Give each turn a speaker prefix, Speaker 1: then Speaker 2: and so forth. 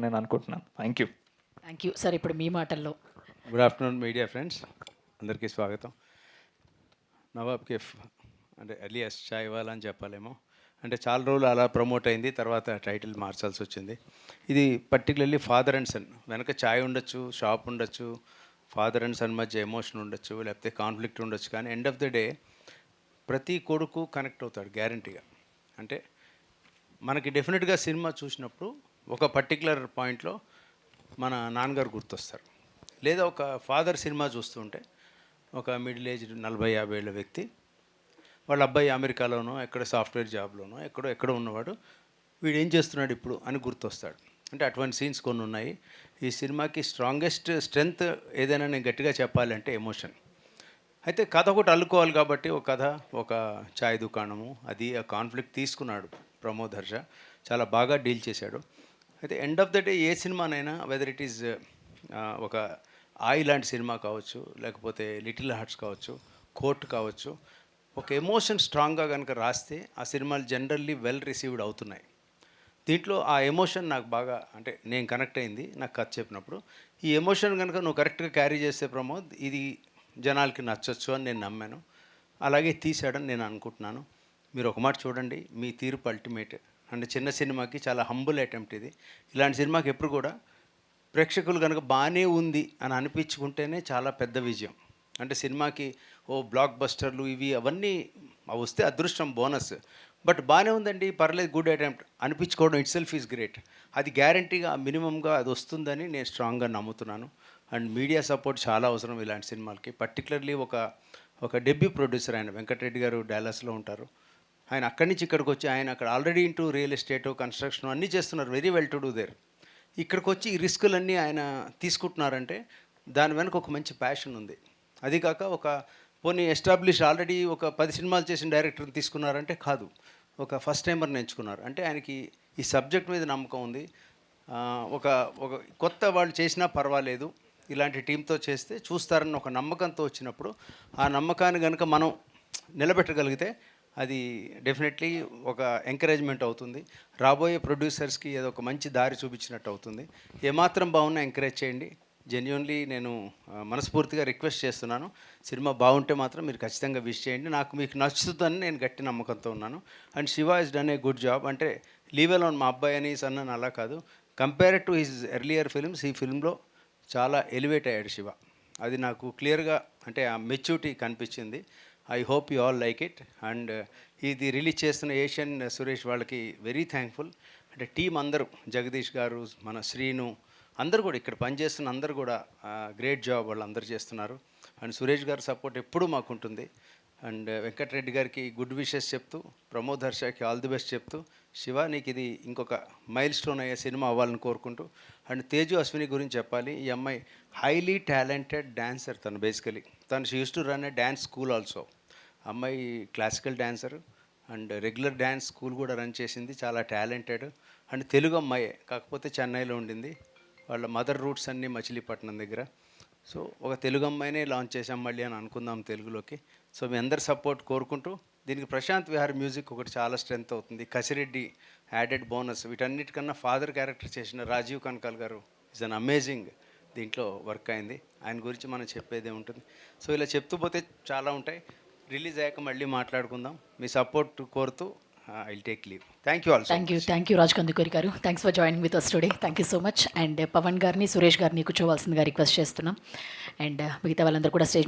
Speaker 1: నేను అనుకుంటున్నాను. Thank you
Speaker 2: sir. ఇప్పుడు మీ మాటల్లో.
Speaker 3: గుడ్ ఆఫ్టర్నూన్ మీడియా ఫ్రెండ్స్, అందరికీ స్వాగతం. నవాబ్ కేఫ్ అంటే అలియాస్ చాయ్ వాలా అని చెప్పాలేమో. అంటే చాలా రోజులు అలా ప్రమోట్ అయింది, తర్వాత టైటిల్ మార్చాల్సి వచ్చింది. ఇది పర్టికులర్లీ ఫాదర్ అండ్ సన్. వెనక చాయ్ ఉండొచ్చు, షాప్ ఉండొచ్చు, ఫాదర్ అండ్ సన్ మధ్య ఎమోషన్ ఉండొచ్చు, లేకపోతే కాన్ఫ్లిక్ట్ ఉండొచ్చు, కానీ ఎండ్ ఆఫ్ ద డే ప్రతి కొడుకు కనెక్ట్ అవుతాడు గ్యారంటీగా. అంటే మనకి డెఫినెట్గా సినిమా చూసినప్పుడు ఒక పర్టికులర్ పాయింట్లో మన నాన్నగారు గుర్తొస్తారు. లేదా ఒక ఫాదర్ సినిమా చూస్తుంటే ఒక మిడిల్ ఏజ్ 40-50 ఏళ్ళ వ్యక్తి, వాళ్ళ అబ్బాయి అమెరికాలోనో ఎక్కడ సాఫ్ట్వేర్ జాబ్లోనో ఎక్కడో ఉన్నవాడు, వీడు ఏం చేస్తున్నాడు ఇప్పుడు అని గుర్తొస్తాడు. అంటే అటువంటి సీన్స్ కొన్ని ఉన్నాయి. ఈ సినిమాకి స్ట్రాంగెస్ట్ స్ట్రెంగ్త్ ఏదైనా నేను గట్టిగా చెప్పాలంటే ఎమోషన్. అయితే కథ ఒకటి అల్లుకోవాలి కాబట్టి ఒక కథ, ఒక ఛాయ్ దుకాణము, అది ఆ కాన్ఫ్లిక్ట్ తీసుకున్నాడు ప్రమోద్ హర్ష, చాలా బాగా డీల్ చేశాడు. అయితే ఎండ్ ఆఫ్ ద డే ఏ సినిమానైనా వెదర్ ఇట్ ఈజ్ ఒక ఆయి లాంటి సినిమా కావచ్చు, లేకపోతే లిటిల్ హార్ట్స్ కావచ్చు, కోర్ట్ కావచ్చు, ఒక ఎమోషన్ స్ట్రాంగ్గా కనుక రాస్తే ఆ సినిమాలు జనరల్లీ వెల్ రిసీవ్డ్ అవుతున్నాయి. దీంట్లో ఆ ఎమోషన్ నాకు బాగా, అంటే నేను కనెక్ట్ అయింది నాకు కథ చెప్పినప్పుడు. ఈ ఎమోషన్ కనుక నువ్వు కరెక్ట్గా క్యారీ చేస్తే ప్రమోద్, ఇది జనాలకి నచ్చచ్చు అని నేను నమ్మాను. అలాగే తీసాడని నేను అనుకుంటున్నాను. మీరు ఒక మాట చూడండి, మీ తీర్పు అల్టిమేట్. అంటే చిన్న సినిమాకి చాలా హంబుల్ అటెంప్ట్ ఇది. ఇలాంటి సినిమాకి ఎప్పుడు కూడా ప్రేక్షకులు కనుక బాగానే ఉంది అని అనిపించుకుంటేనే చాలా పెద్ద విజయం. అంటే సినిమాకి ఓ బ్లాక్ బస్టర్లు ఇవి అవన్నీ వస్తే అదృష్టం, బోనస్. బట్ బాగానే ఉందండి, పర్లేదు, గుడ్ అటెంప్ట్ అనిపించుకోవడం ఇట్ సెల్ఫ్ ఈజ్ గ్రేట్. అది గ్యారంటీగా మినిమంగా అది వస్తుందని నేను స్ట్రాంగ్గా నమ్ముతున్నాను. అండ్ మీడియా సపోర్ట్ చాలా అవసరం ఇలాంటి సినిమాలకి. పర్టికులర్లీ ఒక డెబ్యూ ప్రొడ్యూసర్ ఆయన వెంకటరెడ్డి గారు డాలస్లో ఉంటారు. ఆయన అక్కడి నుంచి ఇక్కడికి వచ్చి, ఆయన అక్కడ already into real estate, construction అన్నీ చేస్తున్నారు, very well to do there. ఇక్కడికి వచ్చి ఈ రిస్కులన్నీ ఆయన తీసుకుంటున్నారంటే దాని వెనక ఒక మంచి ప్యాషన్ ఉంది. అది కాక ఒక పోనీ ఎస్టాబ్లిష్ ఆల్రెడీ ఒక 10 సినిమాలు చేసిన డైరెక్టర్ని తీసుకున్నారంటే కాదు, ఒక ఫస్ట్ టైమర్ని ఎంచుకున్నారు. అంటే ఆయనకి ఈ సబ్జెక్ట్ మీద నమ్మకం ఉంది. ఒక ఒక కొత్త వాళ్ళు చేసినా పర్వాలేదు, ఇలాంటి టీంతో చేస్తే చూస్తారన్న ఒక నమ్మకంతో వచ్చినప్పుడు, ఆ నమ్మకాన్ని కనుక మనం నిలబెట్టగలిగితే అది డెఫినెట్లీ ఒక ఎంకరేజ్మెంట్ అవుతుంది. రాబోయే ప్రొడ్యూసర్స్కి ఏదో ఒక మంచి దారి చూపించినట్టు అవుతుంది. ఏమాత్రం బాగున్నా ఎంకరేజ్ చేయండి. జెన్యున్లీ నేను మనస్ఫూర్తిగా రిక్వెస్ట్ చేస్తున్నాను. సినిమా బాగుంటే మాత్రం మీరు ఖచ్చితంగా విష్ చేయండి. మీకు నచ్చుతుందని నేను గట్టి నమ్మకంతో ఉన్నాను. And Shiva is done a good job. అంటే లీవ్ అలోన్ మా అబ్బాయి అని సన్ అని అలా కాదు, compare to his earlier films ఈ ఫిల్మ్లో చాలా ఎలివేట్ అయ్యాడు శివ. అది నాకు క్లియర్గా, అంటే ఆ మెచ్యూరిటీ కనిపించింది. I hope you all like it. And ఇది రిలీజ్ చేస్తున్న ఏషియన్ సురేష్ వాళ్ళకి వెరీ థ్యాంక్ఫుల్. అంటే టీం అందరూ, జగదీష్ గారు, మన శ్రీను, అందరూ కూడా ఇక్కడ పనిచేస్తున్న అందరూ కూడా గ్రేట్ జాబ్ వాళ్ళు అందరూ చేస్తున్నారు. అండ్ సురేష్ గారి సపోర్ట్ ఎప్పుడూ మాకు ఉంటుంది. అండ్ వెంకటరెడ్డి గారికి గుడ్ విషెస్ చెప్తూ, ప్రమోద్ హర్షకి ఆల్ ది బెస్ట్ చెప్తూ, శివ నీకు ఇది ఇంకొక మైల్ స్టోన్ అయ్యే సినిమా అవ్వాలని కోరుకుంటూ. అండ్ తేజు అశ్విని గురించి చెప్పాలి. ఈ అమ్మాయి హైలీ టాలెంటెడ్ డాన్సర్. తను basically she uses to run a dance school also. అమ్మాయి classical dancer and regular dance school కూడా రన్ చేసింది, చాలా టాలెంటెడ్. అండ్ తెలుగు అమ్మాయే, కాకపోతే చెన్నైలో ఉండింది. వాళ్ళ మదర్ రూట్స్ అన్నీ మచిలీపట్నం దగ్గర. సో ఒక తెలుగు అమ్మాయినే లాంచ్ చేసాం మళ్ళీ అని అనుకుందాం తెలుగులోకి. సో మీ అందరి సపోర్ట్ కోరుకుంటూ, దీనికి ప్రశాంత్ విహార్ మ్యూజిక్ ఒకటి చాలా స్ట్రెంత్ అవుతుంది. Kasireddy added bonus. వీటన్నిటికన్నా ఫాదర్ క్యారెక్టర్ చేసిన రాజీవ్ కనకాల్ గారు ఈజ్ అన్ అమేజింగ్ దీంట్లో వర్క్ అయింది. ఆయన గురించి మనం చెప్పేదే ఉంటుంది. సో ఇలా చెప్తూ పోతే చాలా ఉంటాయి. రిలీజ్ అయ్యాక మళ్ళీ మాట్లాడుకుందాం. మీ సపోర్ట్ కోరుతూ I'll take leave. Thank you all.
Speaker 2: Thank you Raj Kandukuri గారు. Thanks for joining with us today. Thank you so much. And Pavan గారిని, సురేష్ గారిని కూర్చోవాల్సిందిగా రిక్వెస్ట్ చేస్తున్నాం. అండ్ మిగతా వాళ్ళందరూ కూడా స్టేజ్ మీద